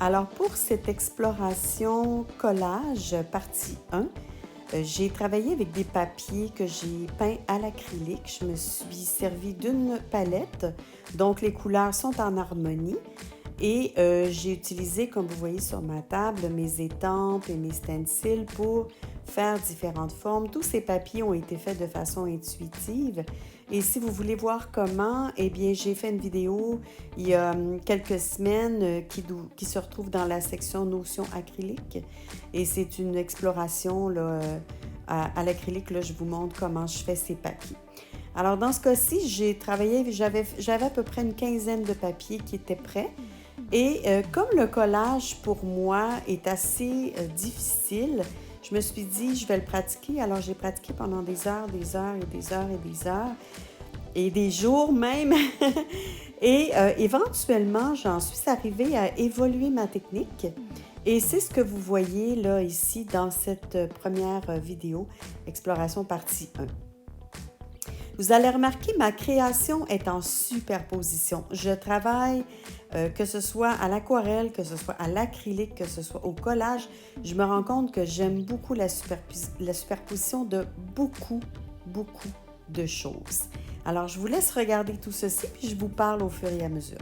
Alors pour cette exploration collage partie 1, j'ai travaillé avec des papiers que j'ai peints à l'acrylique. Je me suis servi d'une palette, donc les couleurs sont en harmonie. Et j'ai utilisé, comme vous voyez sur ma table, mes étampes et mes stencils pour faire différentes formes. Tous ces papiers ont été faits de façon intuitive. Et si vous voulez voir comment, eh bien, j'ai fait une vidéo il y a quelques semaines qui se retrouve dans la section Notions acryliques. Et c'est une exploration là, à l'acrylique. Là, je vous montre comment je fais ces papiers. Alors, dans ce cas-ci, j'ai travaillé, j'avais à peu près une quinzaine de papiers qui étaient prêts. Et comme le collage pour moi est assez difficile, je me suis dit, je vais le pratiquer. Alors, j'ai pratiqué pendant des heures, des heures et des heures et des heures, et des jours même. Et éventuellement, j'en suis arrivée à évoluer ma technique. Et c'est ce que vous voyez là, ici, dans cette première vidéo, Exploration partie 1. Vous allez remarquer, ma création est en superposition. Je travaille, que ce soit à l'aquarelle, que ce soit à l'acrylique, que ce soit au collage. Je me rends compte que j'aime beaucoup la superposition de beaucoup de choses. Alors, je vous laisse regarder tout ceci, puis je vous parle au fur et à mesure.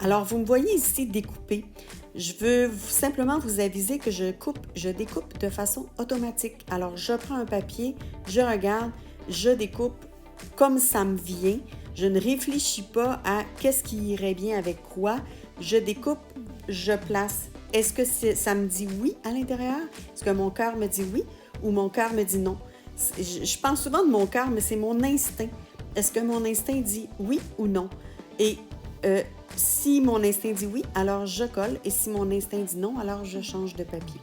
Alors, vous me voyez ici découper. Je veux simplement vous aviser que je découpe de façon automatique. Alors, je prends un papier, je regarde, je découpe comme ça me vient. Je ne réfléchis pas à qu'est-ce qui irait bien avec quoi. Je découpe, je place. Est-ce que ça me dit oui à l'intérieur? Est-ce que mon cœur me dit oui ou mon cœur me dit non? Je pense souvent de mon cœur, mais c'est mon instinct. Est-ce que mon instinct dit oui ou non? Et si mon instinct dit oui, alors je colle. Et si mon instinct dit non, alors je change de papier.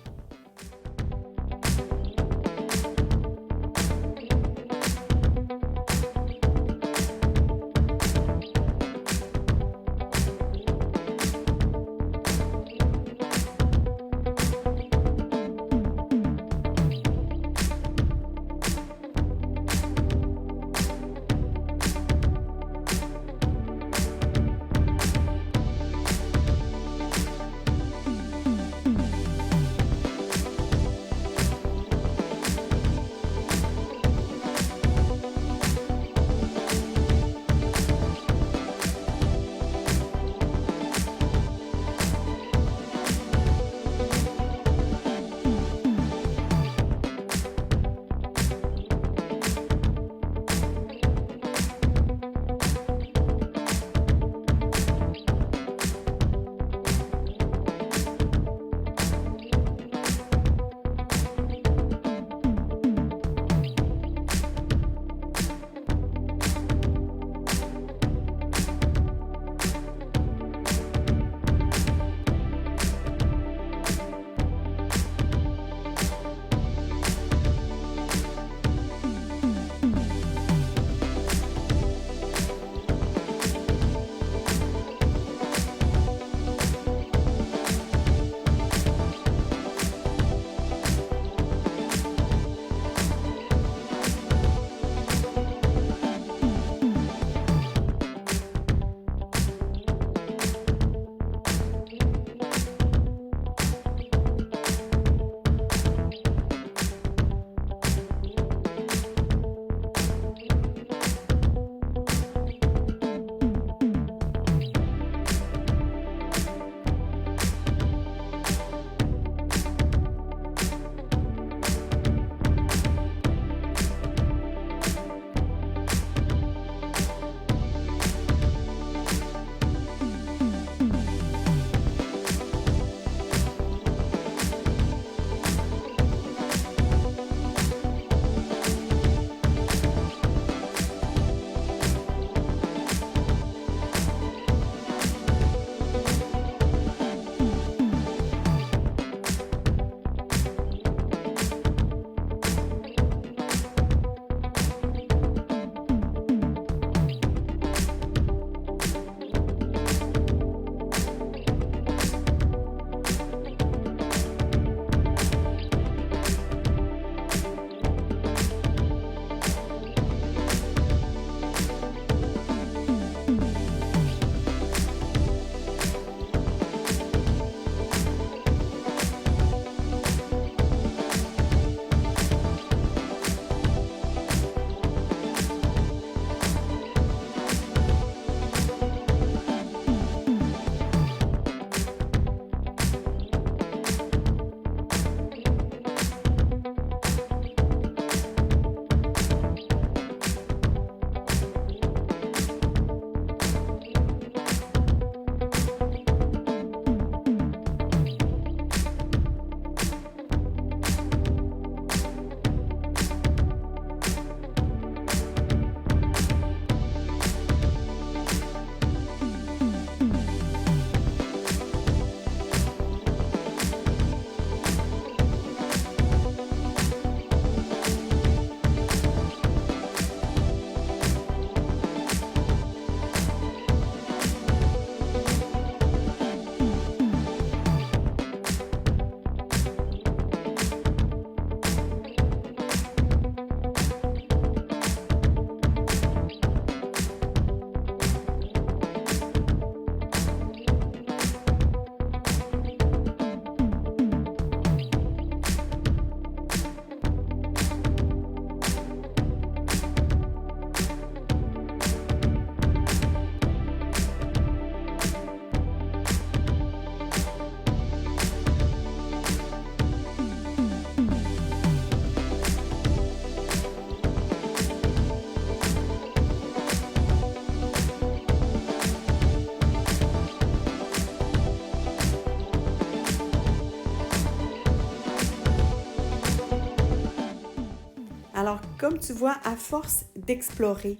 Alors, comme tu vois, à force d'explorer,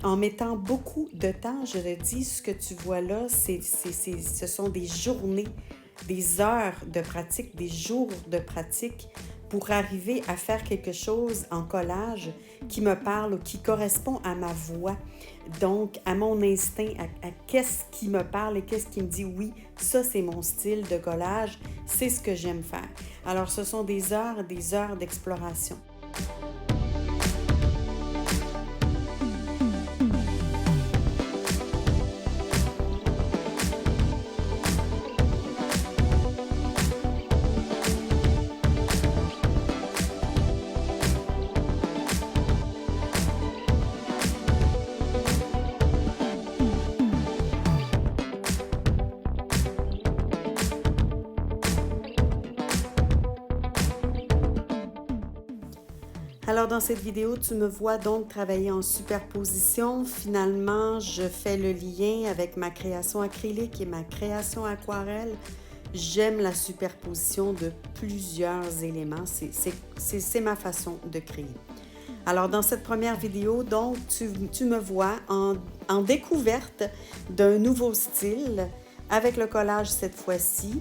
en mettant beaucoup de temps, je le dis, ce que tu vois là, ce sont des journées, des heures de pratique, des jours de pratique pour arriver à faire quelque chose en collage qui me parle ou qui correspond à ma voix, donc à mon instinct, à qu'est-ce qui me parle et qu'est-ce qui me dit oui, ça c'est mon style de collage, c'est ce que j'aime faire. Alors ce sont des heures d'exploration. Alors dans cette vidéo, tu me vois donc travailler en superposition. Finalement, je fais le lien avec ma création acrylique et ma création aquarelle. J'aime la superposition de plusieurs éléments. C'est ma façon de créer. Alors dans cette première vidéo, donc, tu me vois en découverte d'un nouveau style avec le collage cette fois-ci.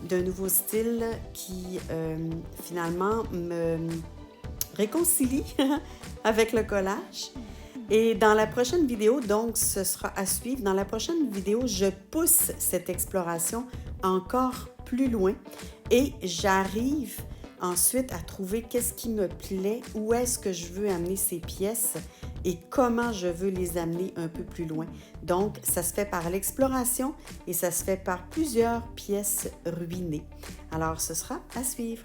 D'un nouveau style qui finalement me réconcilie avec le collage. Et dans la prochaine vidéo, donc ce sera à suivre, dans la prochaine vidéo, je pousse cette exploration encore plus loin et j'arrive ensuite à trouver qu'est-ce qui me plaît, où est-ce que je veux amener ces pièces et comment je veux les amener un peu plus loin. Donc, ça se fait par l'exploration et ça se fait par plusieurs pièces ruinées. Alors, ce sera à suivre.